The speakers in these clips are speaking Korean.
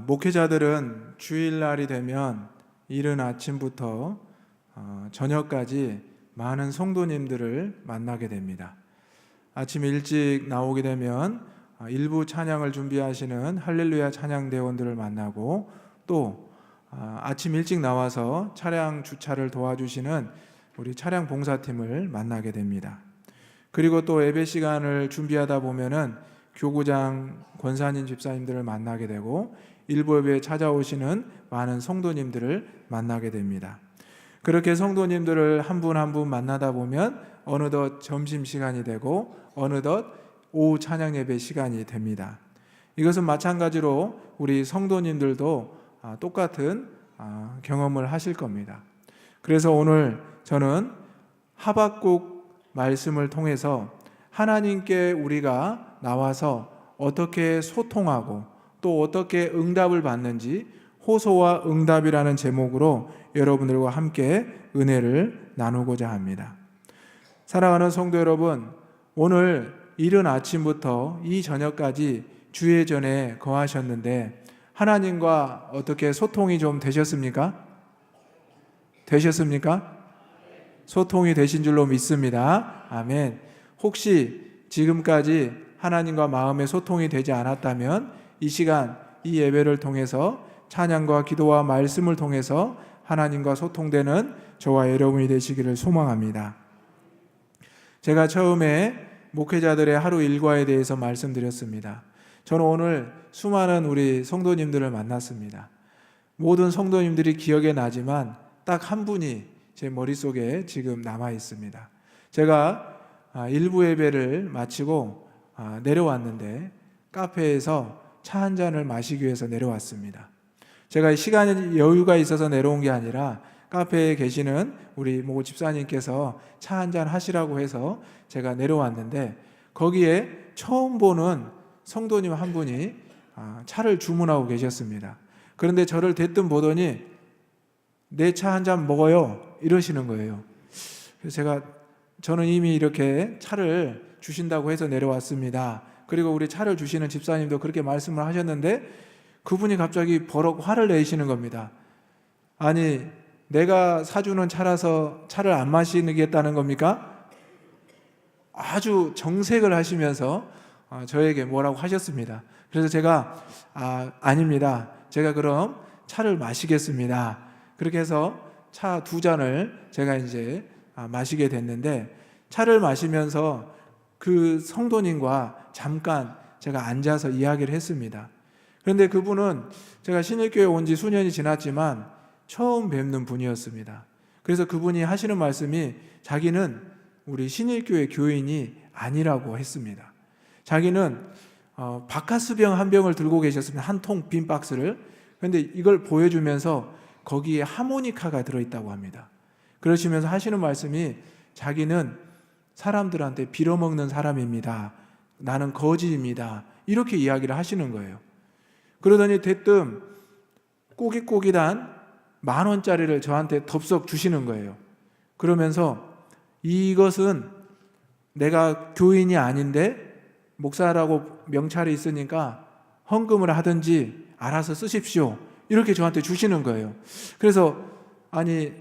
목회자들은 주일날이 되면 이른 아침부터 저녁까지 많은 성도님들을 만나게 됩니다. 아침 일찍 나오게 되면 일부 찬양을 준비하시는 할렐루야 찬양대원들을 만나고, 또 아침 일찍 나와서 차량 주차를 도와주시는 우리 차량 봉사팀을 만나게 됩니다. 그리고 또 예배 시간을 준비하다 보면은 교구장 권사님 집사님들을 만나게 되고, 일부 예배에 찾아오시는 많은 성도님들을 만나게 됩니다. 그렇게 성도님들을 한 분 한 분 만나다 보면 어느덧 점심시간이 되고 어느덧 오후 찬양 예배 시간이 됩니다. 이것은 마찬가지로 우리 성도님들도 똑같은 경험을 하실 겁니다. 그래서 오늘 저는 하박국 말씀을 통해서 하나님께 우리가 나와서 어떻게 소통하고 또 어떻게 응답을 받는지, 호소와 응답이라는 제목으로 여러분들과 함께 은혜를 나누고자 합니다. 사랑하는 성도 여러분, 오늘 이른 아침부터 이 저녁까지 주의 전에 거하셨는데 하나님과 어떻게 소통이 좀 되셨습니까? 되셨습니까? 소통이 되신 줄로 믿습니다. 아멘. 혹시 지금까지 하나님과 마음의 소통이 되지 않았다면 이 시간, 이 예배를 통해서 찬양과 기도와 말씀을 통해서 하나님과 소통되는 저와 여러분이 되시기를 소망합니다. 제가 처음에 목회자들의 하루 일과에 대해서 말씀드렸습니다. 저는 오늘 수많은 우리 성도님들을 만났습니다. 모든 성도님들이 기억에 나지만 딱 한 분이 제 머릿속에 지금 남아 있습니다. 제가 일부 예배를 마치고 내려왔는데 카페에서 차 한 잔을 마시기 위해서 내려왔습니다. 제가 시간이 여유가 있어서 내려온 게 아니라 카페에 계시는 우리 모 집사님께서 차 한 잔 하시라고 해서 제가 내려왔는데, 거기에 처음 보는 성도님 한 분이 차를 주문하고 계셨습니다. 그런데 저를 대뜸 보더니 내 차 한 잔 먹어요 이러시는 거예요. 그래서 저는 이미 이렇게 차를 주신다고 해서 내려왔습니다. 그리고 우리 차를 주시는 집사님도 그렇게 말씀을 하셨는데 그분이 갑자기 버럭 화를 내시는 겁니다. 아니, 내가 사주는 차라서 차를 안 마시겠다는 겁니까? 아주 정색을 하시면서 저에게 뭐라고 하셨습니다. 그래서 제가 아닙니다. 제가 그럼 차를 마시겠습니다. 그렇게 해서 차 2잔을 제가 이제 마시게 됐는데, 차를 마시면서 그 성도님과 잠깐 제가 앉아서 이야기를 했습니다. 그런데 그분은 제가 신일교회 온 지 수년이 지났지만 처음 뵙는 분이었습니다. 그래서 그분이 하시는 말씀이 자기는 우리 신일교회 교인이 아니라고 했습니다. 자기는 바카스병 한 병을 들고 계셨습니다. 한 통 빈 박스를. 그런데 이걸 보여주면서 거기에 하모니카가 들어있다고 합니다. 그러시면서 하시는 말씀이 자기는 사람들한테 빌어먹는 사람입니다. 나는 거지입니다. 이렇게 이야기를 하시는 거예요. 그러더니 대뜸 꼬깃꼬깃한 10,000원짜리를 저한테 덥석 주시는 거예요. 그러면서 이것은 내가 교인이 아닌데 목사라고 명찰이 있으니까 헌금을 하든지 알아서 쓰십시오. 이렇게 저한테 주시는 거예요. 그래서 아니,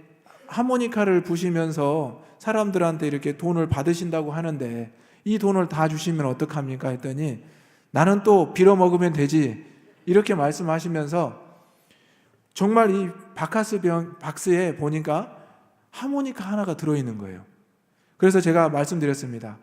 하모니카를 부시면서 사람들한테 이렇게 돈을 받으신다고 하는데 이 돈을 다 주시면 어떡합니까? 했더니 나는 또 빌어먹으면 되지. 이렇게 말씀하시면서 정말 이 박스에 보니까 하모니카 하나가 들어있는 거예요. 그래서 제가 말씀드렸습니다.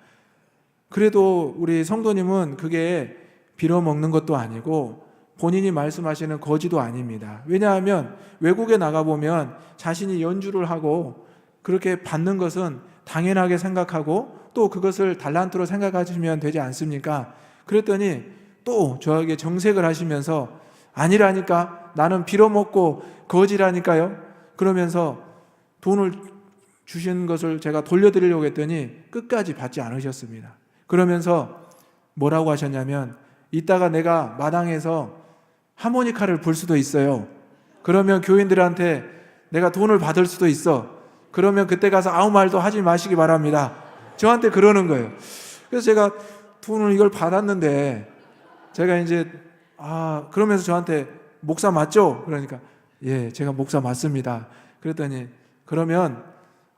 그래도 우리 성도님은 그게 빌어먹는 것도 아니고 본인이 말씀하시는 거지도 아닙니다. 왜냐하면 외국에 나가보면 자신이 연주를 하고 그렇게 받는 것은 당연하게 생각하고 또 그것을 달란트로 생각하시면 되지 않습니까? 그랬더니 또 저에게 정색을 하시면서 아니라니까, 나는 빌어먹고 거지라니까요. 그러면서 돈을 주신 것을 제가 돌려드리려고 했더니 끝까지 받지 않으셨습니다. 그러면서 뭐라고 하셨냐면, 이따가 내가 마당에서 하모니카를 불 수도 있어요. 그러면 교인들한테 내가 돈을 받을 수도 있어. 그러면 그때 가서 아무 말도 하지 마시기 바랍니다. 저한테 그러는 거예요. 그래서 제가 돈을 이걸 받았는데 제가 이제 그러면서 저한테 목사 맞죠? 그러니까 예, 제가 목사 맞습니다. 그랬더니 그러면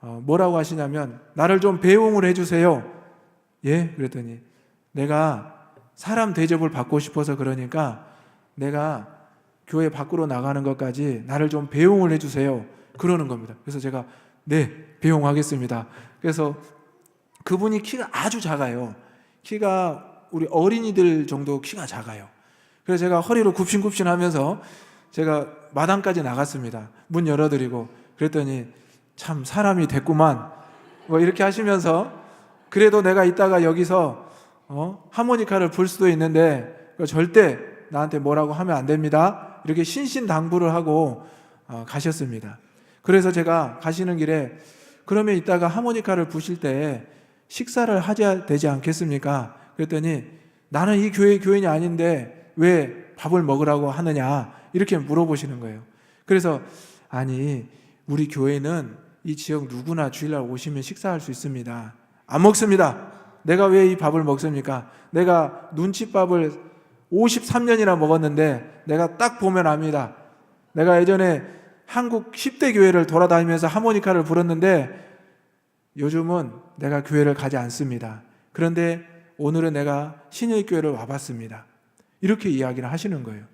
뭐라고 하시냐면 나를 좀 배웅을 해주세요. 예? 그랬더니 내가 사람 대접을 받고 싶어서 그러니까 내가 교회 밖으로 나가는 것까지 나를 좀 배웅을 해주세요. 그러는 겁니다. 그래서 제가 네, 배웅하겠습니다. 그래서 그분이 키가 아주 작아요. 키가 우리 어린이들 정도 키가 작아요. 그래서 제가 허리를 굽신굽신 하면서 제가 마당까지 나갔습니다. 문 열어드리고 그랬더니 참 사람이 됐구만 뭐 이렇게 하시면서 그래도 내가 이따가 여기서 하모니카를 불 수도 있는데 절대 나한테 뭐라고 하면 안 됩니다. 이렇게 신신당부를 하고 가셨습니다. 그래서 제가 가시는 길에 그러면 이따가 하모니카를 부실 때 식사를 하셔야 되지 않겠습니까? 그랬더니 나는 이 교회 교인이 아닌데 왜 밥을 먹으라고 하느냐 이렇게 물어보시는 거예요. 그래서 아니 우리 교회는 이 지역 누구나 주일날 오시면 식사할 수 있습니다. 안 먹습니다. 내가 왜 이 밥을 먹습니까? 내가 눈칫밥을 53년이나 먹었는데 내가 딱 보면 압니다. 내가 예전에 한국 10대 교회를 돌아다니면서 하모니카를 불었는데 요즘은 내가 교회를 가지 않습니다. 그런데 오늘은 내가 신일교회를 와봤습니다. 이렇게 이야기를 하시는 거예요.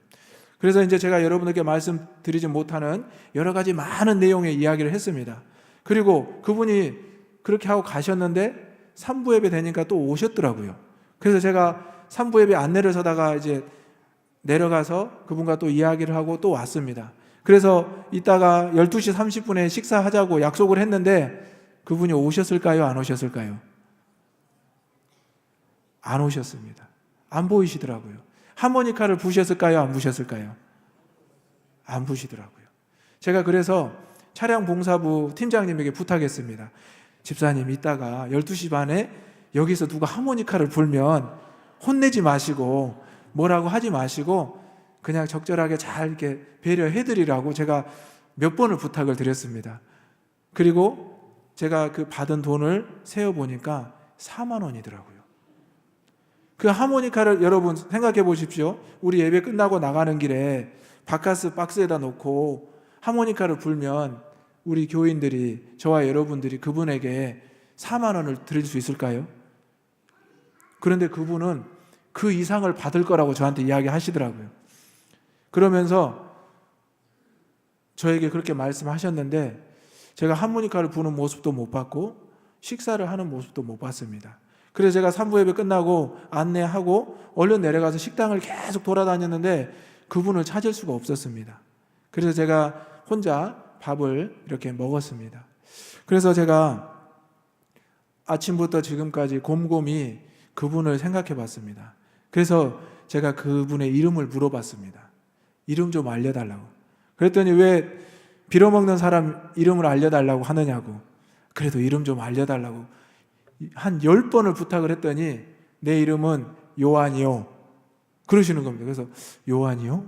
그래서 이제 제가 여러분에게 말씀드리지 못하는 여러 가지 많은 내용의 이야기를 했습니다. 그리고 그분이 그렇게 하고 가셨는데 3부 예배 되니까 또 오셨더라고요. 그래서 제가 3부 예배 안내를 서다가 이제 내려가서 그분과 또 이야기를 하고 또 왔습니다. 그래서 이따가 12시 30분에 식사하자고 약속을 했는데 그분이 오셨을까요? 안 오셨을까요? 안 오셨습니다. 안 보이시더라고요. 하모니카를 부셨을까요? 안 부셨을까요? 안 부시더라고요. 제가 그래서 차량 봉사부 팀장님에게 부탁했습니다. 집사님 이따가 12시 반에 여기서 누가 하모니카를 불면 혼내지 마시고 뭐라고 하지 마시고 그냥 적절하게 잘 이렇게 배려해드리라고 제가 몇 번을 부탁을 드렸습니다. 그리고 제가 그 받은 돈을 세어보니까 4만 원이더라고요. 그 하모니카를 여러분 생각해 보십시오. 우리 예배 끝나고 나가는 길에 바카스 박스에다 놓고 하모니카를 불면 우리 교인들이 저와 여러분들이 그분에게 4만 원을 드릴 수 있을까요? 그런데 그분은 그 이상을 받을 거라고 저한테 이야기하시더라고요. 그러면서 저에게 그렇게 말씀하셨는데 제가 하모니카를 부는 모습도 못 봤고 식사를 하는 모습도 못 봤습니다. 그래서 제가 3부 예배 끝나고 안내하고 얼른 내려가서 식당을 계속 돌아다녔는데 그분을 찾을 수가 없었습니다. 그래서 제가 혼자 밥을 이렇게 먹었습니다. 그래서 제가 아침부터 지금까지 곰곰이 그분을 생각해 봤습니다. 그래서 제가 그분의 이름을 물어봤습니다. 이름 좀 알려달라고. 그랬더니 왜 빌어먹는 사람 이름을 알려달라고 하느냐고. 그래도 이름 좀 알려달라고 한 10번을 부탁을 했더니 내 이름은 요한이요 그러시는 겁니다. 그래서 요한이요?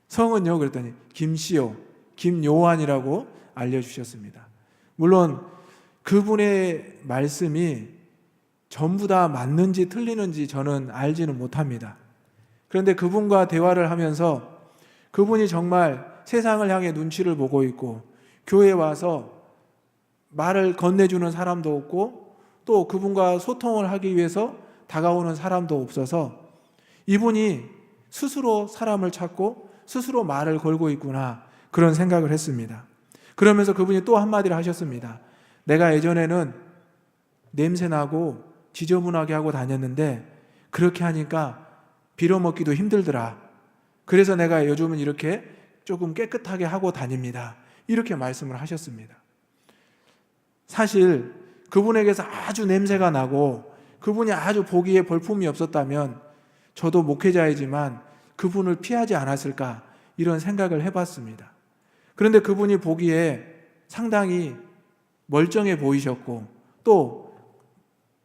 성은요? 그랬더니 김씨요 김요한이라고 알려주셨습니다. 물론 그분의 말씀이 전부 다 맞는지 틀리는지 저는 알지는 못합니다. 그런데 그분과 대화를 하면서 그분이 정말 세상을 향해 눈치를 보고 있고 교회에 와서 말을 건네주는 사람도 없고 또 그분과 소통을 하기 위해서 다가오는 사람도 없어서 이분이 스스로 사람을 찾고 스스로 말을 걸고 있구나 그런 생각을 했습니다. 그러면서 그분이 또 한마디를 하셨습니다. 내가 예전에는 냄새나고 지저분하게 하고 다녔는데 그렇게 하니까 빌어먹기도 힘들더라. 그래서 내가 요즘은 이렇게 조금 깨끗하게 하고 다닙니다. 이렇게 말씀을 하셨습니다. 사실 그분에게서 아주 냄새가 나고 그분이 아주 보기에 볼품이 없었다면 저도 목회자이지만 그분을 피하지 않았을까 이런 생각을 해봤습니다. 그런데 그분이 보기에 상당히 멀쩡해 보이셨고 또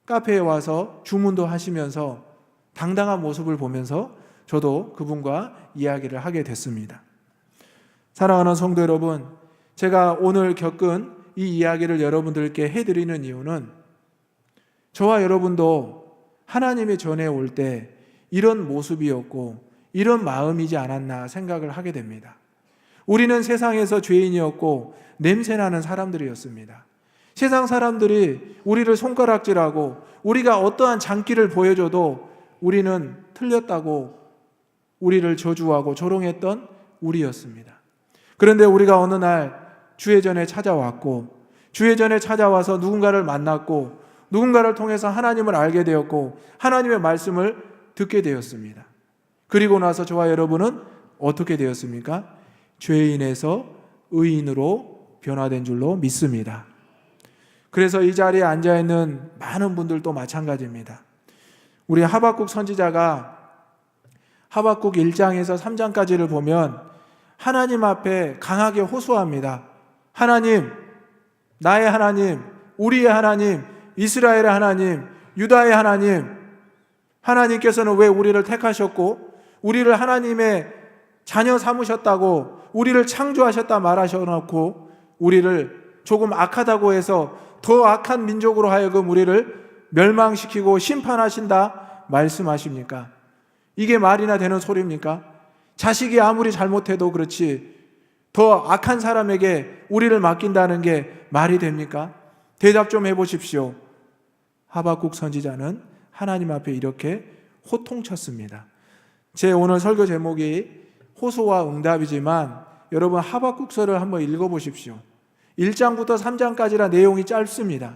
카페에 와서 주문도 하시면서 당당한 모습을 보면서 저도 그분과 이야기를 하게 됐습니다. 사랑하는 성도 여러분, 제가 오늘 겪은 이 이야기를 여러분들께 해드리는 이유는 저와 여러분도 하나님의 전에 올 때 이런 모습이었고 이런 마음이지 않았나 생각을 하게 됩니다. 우리는 세상에서 죄인이었고 냄새나는 사람들이었습니다. 세상 사람들이 우리를 손가락질하고 우리가 어떠한 장기를 보여줘도 우리는 틀렸다고 우리를 저주하고 조롱했던 우리였습니다. 그런데 우리가 어느 날 주회전에 찾아왔고, 주회전에 찾아와서 누군가를 만났고, 누군가를 통해서 하나님을 알게 되었고, 하나님의 말씀을 듣게 되었습니다. 그리고 나서 저와 여러분은 어떻게 되었습니까? 죄인에서 의인으로 변화된 줄로 믿습니다. 그래서 이 자리에 앉아있는 많은 분들도 마찬가지입니다. 우리 하박국 선지자가 하박국 1장에서 3장까지를 보면 하나님 앞에 강하게 호소합니다. 하나님, 나의 하나님, 우리의 하나님, 이스라엘의 하나님, 유다의 하나님, 하나님께서는 왜 우리를 택하셨고 우리를 하나님의 자녀 삼으셨다고 우리를 창조하셨다 말하셔놓고 우리를 조금 악하다고 해서 더 악한 민족으로 하여금 우리를 멸망시키고 심판하신다 말씀하십니까? 이게 말이나 되는 소리입니까? 자식이 아무리 잘못해도 그렇지 더 악한 사람에게 우리를 맡긴다는 게 말이 됩니까? 대답 좀 해보십시오. 하박국 선지자는 하나님 앞에 이렇게 호통쳤습니다. 제 오늘 설교 제목이 호소와 응답이지만 여러분 하박국서를 한번 읽어보십시오. 1장부터 3장까지라 내용이 짧습니다.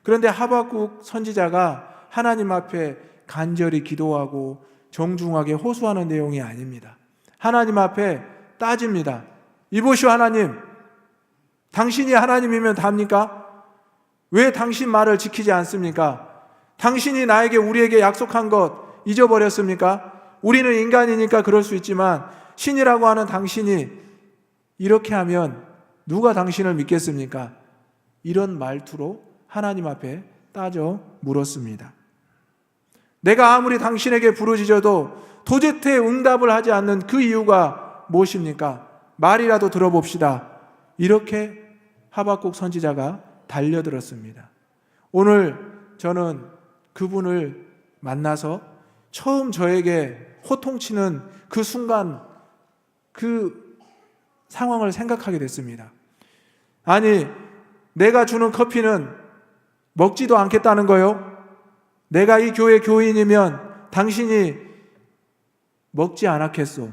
그런데 하박국 선지자가 하나님 앞에 간절히 기도하고 정중하게 호소하는 내용이 아닙니다. 하나님 앞에 따집니다. 이보시오 하나님, 당신이 하나님이면 답니까? 왜 당신 말을 지키지 않습니까? 당신이 나에게 우리에게 약속한 것 잊어버렸습니까? 우리는 인간이니까 그럴 수 있지만 신이라고 하는 당신이 이렇게 하면 누가 당신을 믿겠습니까? 이런 말투로 하나님 앞에 따져 물었습니다. 내가 아무리 당신에게 부르짖어도 도저히 응답을 하지 않는 그 이유가 무엇입니까? 말이라도 들어봅시다. 이렇게 하박국 선지자가 달려들었습니다. 오늘 저는 그분을 만나서 처음 저에게 호통치는 그 순간 그 상황을 생각하게 됐습니다. 아니, 내가 주는 커피는 먹지도 않겠다는 거요? 내가 이 교회 교인이면 당신이 먹지 않았겠소?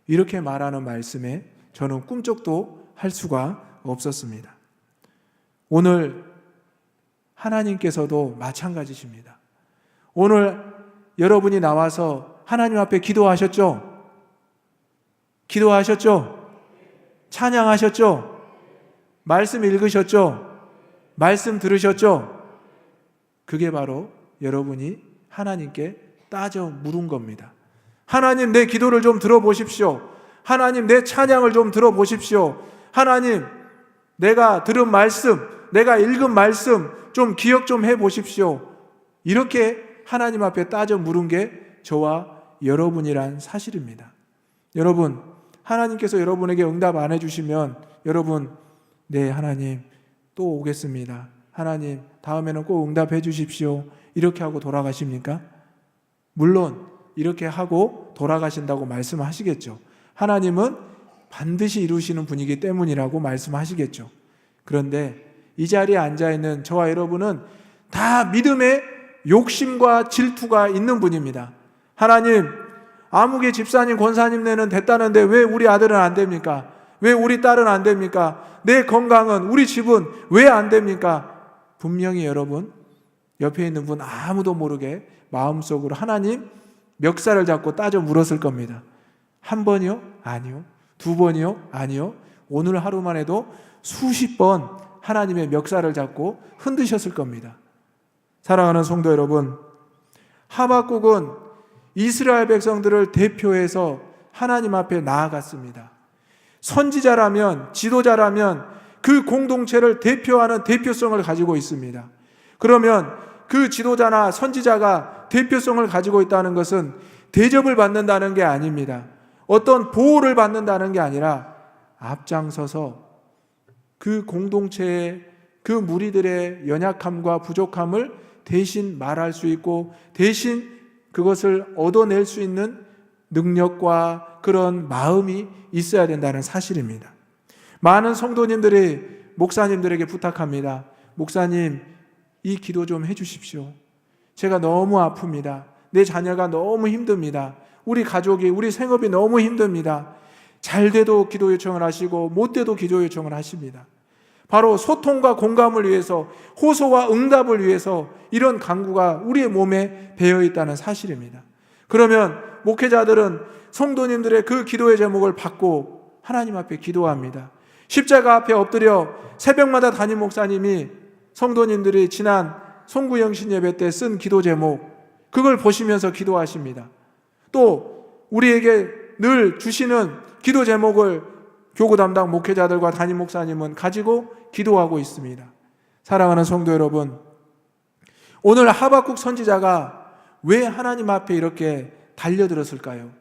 이렇게 말하는 말씀에 저는 꿈쩍도 할 수가 없었습니다. 오늘 하나님께서도 마찬가지십니다. 오늘 여러분이 나와서 하나님 앞에 기도하셨죠? 기도하셨죠? 찬양하셨죠? 말씀 읽으셨죠? 말씀 들으셨죠? 그게 바로 여러분이 하나님께 따져 물은 겁니다. 하나님, 내 기도를 좀 들어보십시오. 하나님, 내 찬양을 좀 들어보십시오. 하나님, 내가 들은 말씀, 내가 읽은 말씀 좀 기억 좀 해보십시오. 이렇게 하나님 앞에 따져 물은 게 저와 여러분이란 사실입니다. 여러분, 하나님께서 여러분에게 응답 안 해주시면 여러분, 네 하나님 또 오겠습니다. 하나님 다음에는 꼭 응답해 주십시오. 이렇게 하고 돌아가십니까? 물론 이렇게 하고 돌아가신다고 말씀하시겠죠. 하나님은 반드시 이루시는 분이기 때문이라고 말씀하시겠죠. 그런데 이 자리에 앉아있는 저와 여러분은 다 믿음의 욕심과 질투가 있는 분입니다. 하나님, 아무개 집사님, 권사님 네는 됐다는데 왜 우리 아들은 안 됩니까? 왜 우리 딸은 안 됩니까? 내 건강은, 우리 집은 왜 안 됩니까? 분명히 여러분, 옆에 있는 분 아무도 모르게 마음속으로 하나님 멱살을 잡고 따져 물었을 겁니다. 한 번이요? 아니요. 두 번이요? 아니요. 오늘 하루만 해도 수십 번 하나님의 멱살을 잡고 흔드셨을 겁니다. 사랑하는 성도 여러분, 하박국은 이스라엘 백성들을 대표해서 하나님 앞에 나아갔습니다. 선지자라면, 지도자라면 그 공동체를 대표하는 대표성을 가지고 있습니다. 그러면 그 지도자나 선지자가 대표성을 가지고 있다는 것은 대접을 받는다는 게 아닙니다. 어떤 보호를 받는다는 게 아니라 앞장서서 그 공동체의 그 무리들의 연약함과 부족함을 대신 말할 수 있고 대신 그것을 얻어낼 수 있는 능력과 그런 마음이 있어야 된다는 사실입니다. 많은 성도님들이 목사님들에게 부탁합니다. 목사님, 이 기도 좀 해주십시오. 제가 너무 아픕니다. 내 자녀가 너무 힘듭니다. 우리 가족이, 우리 생업이 너무 힘듭니다. 잘 돼도 기도 요청을 하시고 못 돼도 기도 요청을 하십니다. 바로 소통과 공감을 위해서, 호소와 응답을 위해서 이런 간구가 우리의 몸에 배어 있다는 사실입니다. 그러면 목회자들은 성도님들의 그 기도의 제목을 받고 하나님 앞에 기도합니다. 십자가 앞에 엎드려 새벽마다 담임 목사님이 성도님들이 지난 송구영신 예배 때 쓴 기도 제목, 그걸 보시면서 기도하십니다. 또 우리에게 늘 주시는 기도 제목을 교구 담당 목회자들과 담임 목사님은 가지고 기도하고 있습니다. 사랑하는 성도 여러분, 오늘 하박국 선지자가 왜 하나님 앞에 이렇게 달려들었을까요?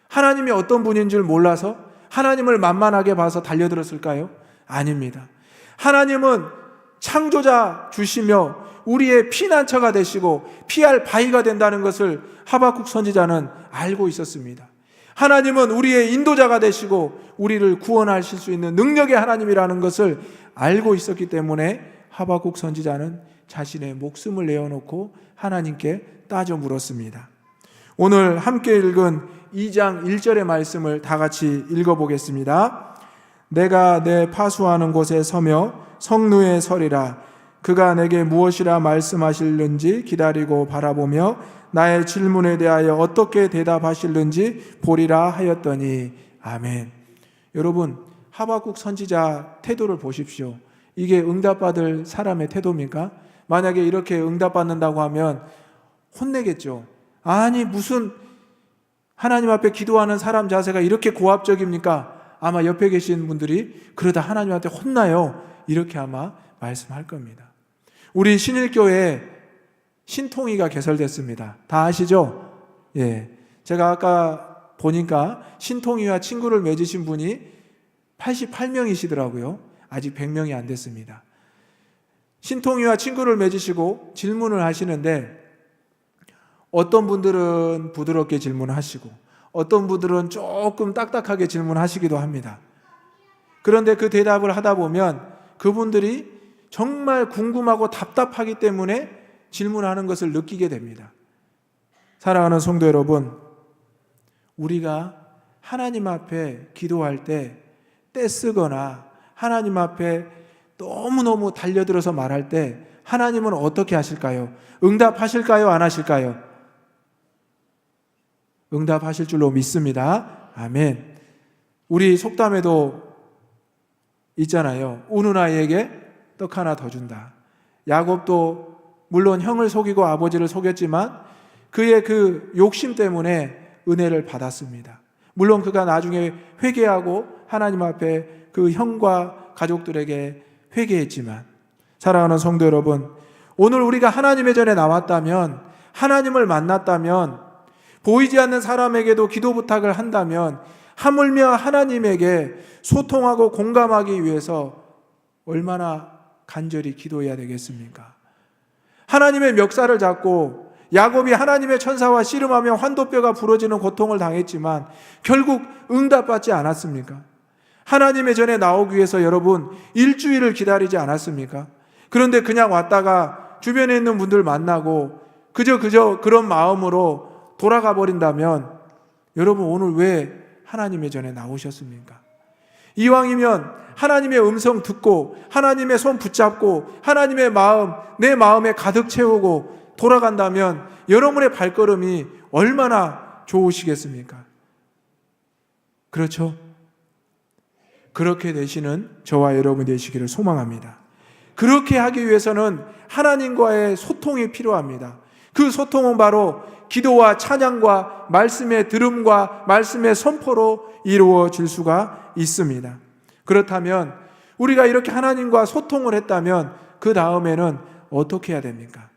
하나님이 어떤 분인 줄 몰라서, 하나님을 만만하게 봐서 달려들었을까요? 아닙니다. 하나님은 창조자 주시며 우리의 피난처가 되시고 피할 바위가 된다는 것을 하박국 선지자는 알고 있었습니다. 하나님은 우리의 인도자가 되시고 우리를 구원하실 수 있는 능력의 하나님이라는 것을 알고 있었기 때문에 하박국 선지자는 자신의 목숨을 내어놓고 하나님께 따져 물었습니다. 오늘 함께 읽은 2장 1절의 말씀을 다 같이 읽어보겠습니다. 내가 내 파수하는 곳에 서며 성루에 서리라. 그가 내게 무엇이라 말씀하실는지 기다리고 바라보며 나의 질문에 대하여 어떻게 대답하실는지 보리라 하였더니. 아멘. 여러분, 하박국 선지자 태도를 보십시오. 이게 응답받을 사람의 태도입니까? 만약에 이렇게 응답받는다고 하면 혼내겠죠. 아니, 무슨 하나님 앞에 기도하는 사람 자세가 이렇게 고압적입니까? 아마 옆에 계신 분들이 그러다 하나님한테 혼나요, 이렇게 아마 말씀할 겁니다. 우리 신일교회에 신통이가 개설됐습니다. 다 아시죠? 예. 제가 아까 보니까 신통이와 친구를 맺으신 분이 88명이시더라고요. 아직 100명이 안 됐습니다. 신통이와 친구를 맺으시고 질문을 하시는데 어떤 분들은 부드럽게 질문하시고 어떤 분들은 조금 딱딱하게 질문하시기도 합니다. 그런데 그 대답을 하다 보면 그분들이 정말 궁금하고 답답하기 때문에 질문하는 것을 느끼게 됩니다. 사랑하는 성도 여러분, 우리가 하나님 앞에 기도할 때 떼쓰거나 하나님 앞에 너무너무 달려들어서 말할 때 하나님은 어떻게 하실까요? 응답하실까요? 안 하실까요? 응답하실 줄로 믿습니다. 아멘. 우리 속담에도 있잖아요. 우는 아이에게 떡 하나 더 준다. 야곱도 물론 형을 속이고 아버지를 속였지만 그의 그 욕심 때문에 은혜를 받았습니다. 물론 그가 나중에 회개하고 하나님 앞에 그 형과 가족들에게 회개했지만, 사랑하는 성도 여러분, 오늘 우리가 하나님의 전에 나왔다면, 하나님을 만났다면, 보이지 않는 사람에게도 기도 부탁을 한다면 하물며 하나님에게 소통하고 공감하기 위해서 얼마나 간절히 기도해야 되겠습니까? 하나님의 멱살을 잡고 야곱이 하나님의 천사와 씨름하며 환도뼈가 부러지는 고통을 당했지만 결국 응답받지 않았습니까? 하나님의 전에 나오기 위해서 여러분 일주일을 기다리지 않았습니까? 그런데 그냥 왔다가 주변에 있는 분들 만나고 그저 그런 마음으로 돌아가 버린다면 여러분 오늘 왜 하나님의 전에 나오셨습니까? 이왕이면 하나님의 음성 듣고 하나님의 손 붙잡고 하나님의 마음, 내 마음에 가득 채우고 돌아간다면 여러분의 발걸음이 얼마나 좋으시겠습니까? 그렇죠? 그렇게 되시는 저와 여러분 되시기를 소망합니다. 그렇게 하기 위해서는 하나님과의 소통이 필요합니다. 그 소통은 바로 기도와 찬양과 말씀의 들음과 말씀의 선포로 이루어질 수가 있습니다. 그렇다면 우리가 이렇게 하나님과 소통을 했다면 그 다음에는 어떻게 해야 됩니까?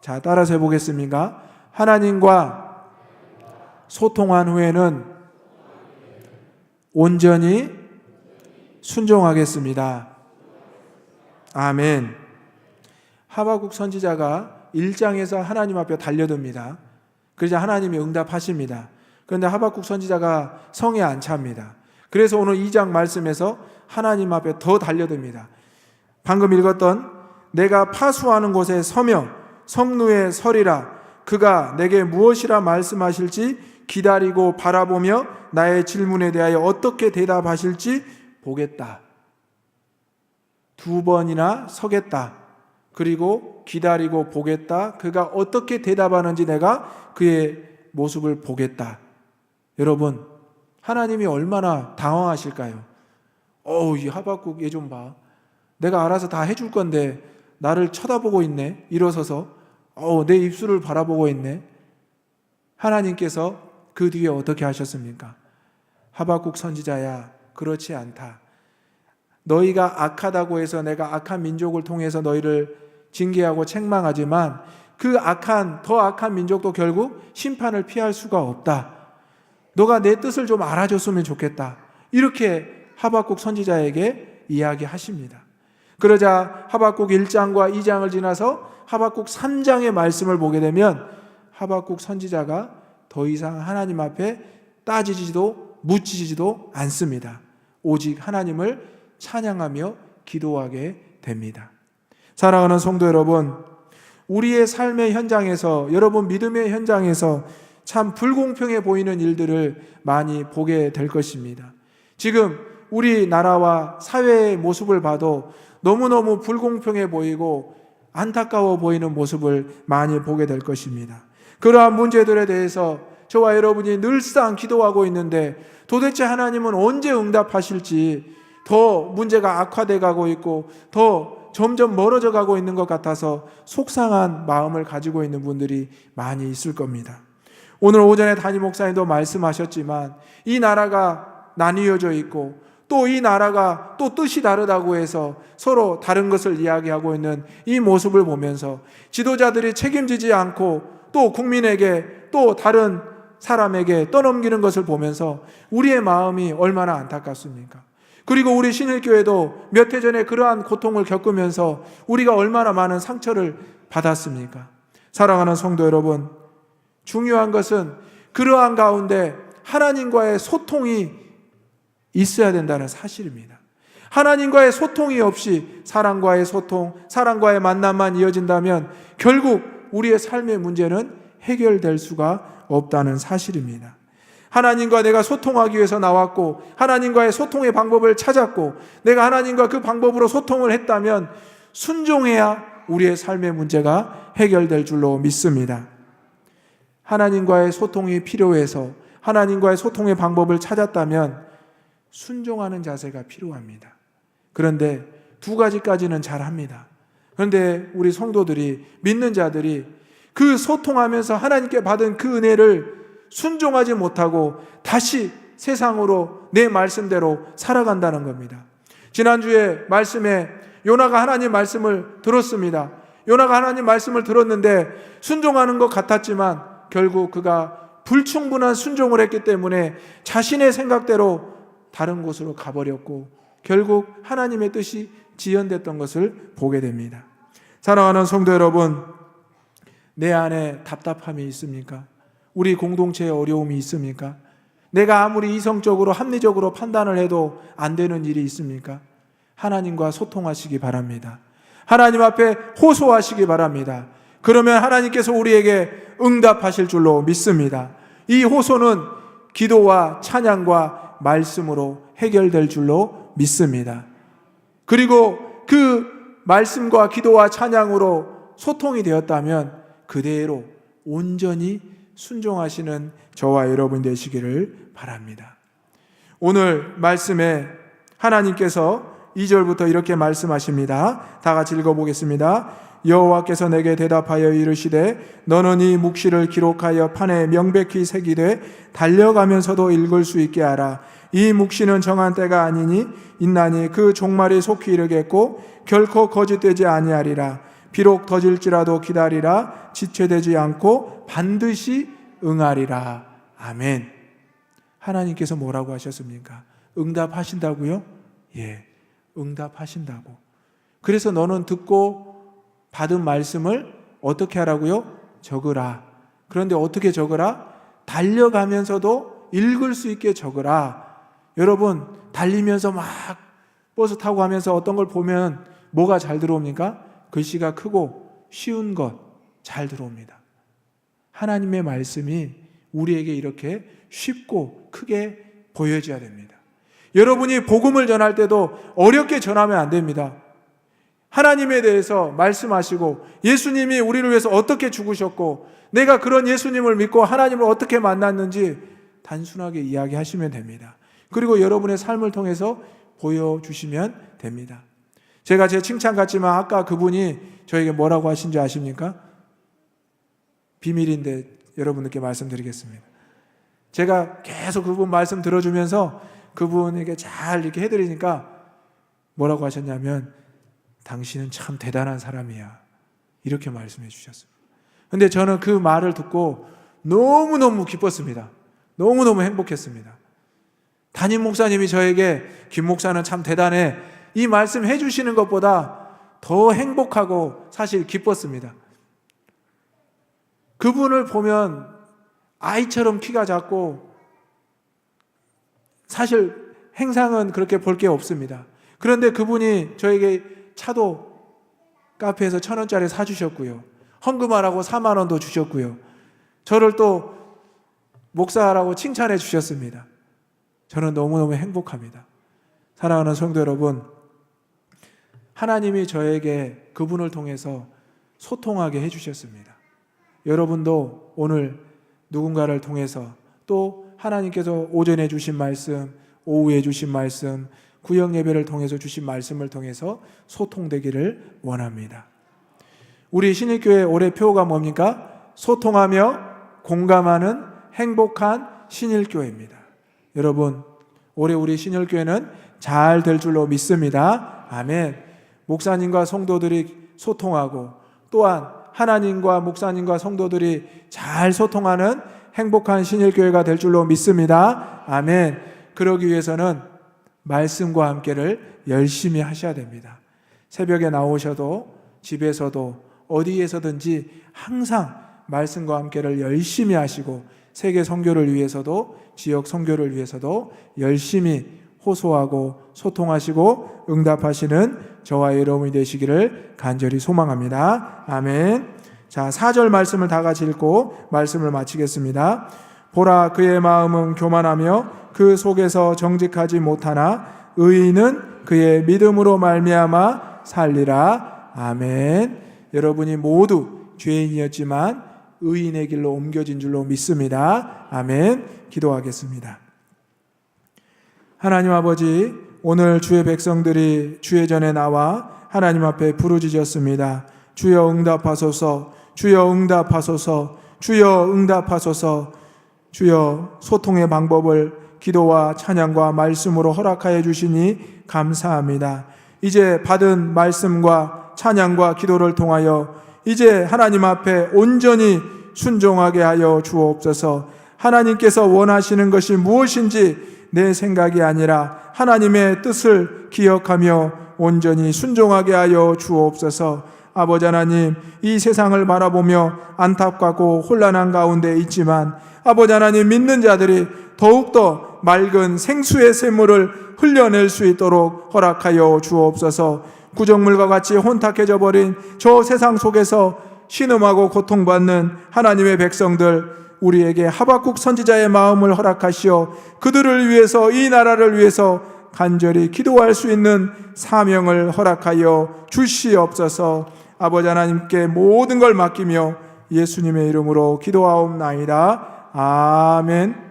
자, 따라서 해보겠습니까? 하나님과 소통한 후에는 온전히 순종하겠습니다. 아멘. 하박국 선지자가 1장에서 하나님 앞에 달려듭니다. 그러자 하나님이 응답하십니다. 그런데 하박국 선지자가 성에 안 찹니다. 그래서 오늘 2장 말씀에서 하나님 앞에 더 달려듭니다. 방금 읽었던 내가 파수하는 곳에 서며 성루에 서리라. 그가 내게 무엇이라 말씀하실지 기다리고 바라보며 나의 질문에 대하여 어떻게 대답하실지 보겠다. 2번이나 서겠다. 그리고 기다리고 보겠다. 그가 어떻게 대답하는지 내가 그의 모습을 보겠다. 여러분, 하나님이 얼마나 당황하실까요? 이 하박국 얘 좀 봐. 내가 알아서 다 해줄 건데 나를 쳐다보고 있네. 일어서서 내 입술을 바라보고 있네. 하나님께서 그 뒤에 어떻게 하셨습니까? 하박국 선지자야, 그렇지 않다. 너희가 악하다고 해서 내가 악한 민족을 통해서 너희를 징계하고 책망하지만 그 더 악한 민족도 결국 심판을 피할 수가 없다. 너가 내 뜻을 좀 알아줬으면 좋겠다. 이렇게 하박국 선지자에게 이야기하십니다. 그러자 하박국 1장과 2장을 지나서 하박국 3장의 말씀을 보게 되면 하박국 선지자가 더 이상 하나님 앞에 따지지도 묻히지도 않습니다. 오직 하나님을 찬양하며 기도하게 됩니다. 사랑하는 성도 여러분, 우리의 삶의 현장에서, 여러분 믿음의 현장에서 참 불공평해 보이는 일들을 많이 보게 될 것입니다. 지금 우리나라와 사회의 모습을 봐도 너무너무 불공평해 보이고 안타까워 보이는 모습을 많이 보게 될 것입니다. 그러한 문제들에 대해서 저와 여러분이 늘상 기도하고 있는데 도대체 하나님은 언제 응답하실지 더 문제가 악화돼 가고 있고 더 점점 멀어져 가고 있는 것 같아서 속상한 마음을 가지고 있는 분들이 많이 있을 겁니다. 오늘 오전에 담임 목사님도 말씀하셨지만 이 나라가 나뉘어져 있고 또 이 나라가 또 뜻이 다르다고 해서 서로 다른 것을 이야기하고 있는 이 모습을 보면서 지도자들이 책임지지 않고 또 국민에게 또 다른 사람에게 떠넘기는 것을 보면서 우리의 마음이 얼마나 안타깝습니까? 그리고 우리 신일교회도 몇 해 전에 그러한 고통을 겪으면서 우리가 얼마나 많은 상처를 받았습니까? 사랑하는 성도 여러분, 중요한 것은 그러한 가운데 하나님과의 소통이 있어야 된다는 사실입니다. 하나님과의 소통이 없이 사랑과의 소통, 사랑과의 만남만 이어진다면 결국 우리의 삶의 문제는 해결될 수가 없다는 사실입니다. 하나님과 내가 소통하기 위해서 나왔고 하나님과의 소통의 방법을 찾았고 내가 하나님과 그 방법으로 소통을 했다면 순종해야 우리의 삶의 문제가 해결될 줄로 믿습니다. 하나님과의 소통이 필요해서 하나님과의 소통의 방법을 찾았다면 순종하는 자세가 필요합니다. 그런데 2가지까지는 잘합니다. 그런데 우리 성도들이, 믿는 자들이 그 소통하면서 하나님께 받은 그 은혜를 순종하지 못하고 다시 세상으로 내 말씀대로 살아간다는 겁니다. 지난주에 말씀에 요나가 하나님 말씀을 들었습니다. 요나가 하나님 말씀을 들었는데 순종하는 것 같았지만 결국 그가 불충분한 순종을 했기 때문에 자신의 생각대로 다른 곳으로 가버렸고 결국 하나님의 뜻이 지연됐던 것을 보게 됩니다. 사랑하는 성도 여러분, 내 안에 답답함이 있습니까? 우리 공동체에 어려움이 있습니까? 내가 아무리 이성적으로 합리적으로 판단을 해도 안 되는 일이 있습니까? 하나님과 소통하시기 바랍니다. 하나님 앞에 호소하시기 바랍니다. 그러면 하나님께서 우리에게 응답하실 줄로 믿습니다. 이 호소는 기도와 찬양과 말씀으로 해결될 줄로 믿습니다. 그리고 그 말씀과 기도와 찬양으로 소통이 되었다면 그대로 온전히 순종하시는 저와 여러분 되시기를 바랍니다. 오늘 말씀에 하나님께서 2절부터 이렇게 말씀하십니다. 다 같이 읽어보겠습니다. 여호와께서 내게 대답하여 이르시되 너는 이 묵시를 기록하여 판에 명백히 새기되 달려가면서도 읽을 수 있게 하라. 이 묵시는 정한 때가 아니니 있나니 그 종말이 속히 이르겠고 결코 거짓되지 아니하리라. 비록 더질지라도 기다리라. 지체되지 않고 반드시 응하리라. 아멘. 하나님께서 뭐라고 하셨습니까? 응답하신다고요? 예, 응답하신다고. 그래서 너는 듣고 받은 말씀을 어떻게 하라고요? 적으라. 그런데 어떻게 적으라? 달려가면서도 읽을 수 있게 적으라. 여러분, 달리면서 막 버스 타고 가면서 어떤 걸 보면 뭐가 잘 들어옵니까? 글씨가 크고 쉬운 것 잘 들어옵니다. 하나님의 말씀이 우리에게 이렇게 쉽고 크게 보여져야 됩니다. 여러분이 복음을 전할 때도 어렵게 전하면 안 됩니다. 하나님에 대해서 말씀하시고 예수님이 우리를 위해서 어떻게 죽으셨고 내가 그런 예수님을 믿고 하나님을 어떻게 만났는지 단순하게 이야기하시면 됩니다. 그리고 여러분의 삶을 통해서 보여주시면 됩니다. 제가 제 칭찬 같지만 아까 그분이 저에게 뭐라고 하신지 아십니까? 비밀인데 여러분들께 말씀드리겠습니다. 제가 계속 그분 말씀 들어주면서 그분에게 잘 이렇게 해드리니까 뭐라고 하셨냐면 당신은 참 대단한 사람이야. 이렇게 말씀해 주셨습니다. 근데 저는 그 말을 듣고 너무너무 기뻤습니다. 너무너무 행복했습니다. 담임 목사님이 저에게 김 목사는 참 대단해. 이 말씀 해주시는 것보다 더 행복하고 사실 기뻤습니다. 그분을 보면 아이처럼 키가 작고 사실 행상은 그렇게 볼 게 없습니다. 그런데 그분이 저에게 차도 카페에서 1,000원짜리 사주셨고요. 헌금하라고 4만 원도 주셨고요. 저를 또 목사라고 칭찬해 주셨습니다. 저는 너무너무 행복합니다. 사랑하는 성도 여러분, 하나님이 저에게 그분을 통해서 소통하게 해주셨습니다. 여러분도 오늘 누군가를 통해서 또 하나님께서 오전에 주신 말씀, 오후에 주신 말씀, 구역 예배를 통해서 주신 말씀을 통해서 소통되기를 원합니다. 우리 신일교회 올해 표어가 뭡니까? 소통하며 공감하는 행복한 신일교회입니다. 여러분, 올해 우리 신일교회는 잘 될 줄로 믿습니다. 아멘. 목사님과 성도들이 소통하고 또한 하나님과 목사님과 성도들이 잘 소통하는 행복한 신일교회가 될 줄로 믿습니다. 아멘. 그러기 위해서는 말씀과 함께를 열심히 하셔야 됩니다. 새벽에 나오셔도 집에서도 어디에서든지 항상 말씀과 함께를 열심히 하시고 세계 선교를 위해서도 지역 선교를 위해서도 열심히 호소하고 소통하시고 응답하시는 저와 여러분이 되시기를 간절히 소망합니다. 아멘. 자, 4절 말씀을 다 같이 읽고 말씀을 마치겠습니다. 보라, 그의 마음은 교만하며 그 속에서 정직하지 못하나 의인은 그의 믿음으로 말미암아 살리라. 아멘. 여러분이 모두 죄인이었지만 의인의 길로 옮겨진 줄로 믿습니다. 아멘. 기도하겠습니다. 하나님 아버지, 오늘 주의 백성들이 주의 전에 나와 하나님 앞에 부르짖었습니다. 주여 응답하소서, 주여 응답하소서, 주여 응답하소서. 주여 소통의 방법을 기도와 찬양과 말씀으로 허락하여 주시니 감사합니다. 이제 받은 말씀과 찬양과 기도를 통하여 이제 하나님 앞에 온전히 순종하게 하여 주옵소서. 하나님께서 원하시는 것이 무엇인지 내 생각이 아니라 하나님의 뜻을 기억하며 온전히 순종하게 하여 주옵소서. 아버지 하나님, 이 세상을 바라보며 안타깝고 혼란한 가운데 있지만 아버지 하나님, 믿는 자들이 더욱더 맑은 생수의 샘물을 흘려낼 수 있도록 허락하여 주옵소서. 구정물과 같이 혼탁해져 버린 저 세상 속에서 신음하고 고통받는 하나님의 백성들, 우리에게 하박국 선지자의 마음을 허락하시어 그들을 위해서, 이 나라를 위해서 간절히 기도할 수 있는 사명을 허락하여 주시옵소서. 아버지 하나님께 모든 걸 맡기며 예수님의 이름으로 기도하옵나이다. 아멘.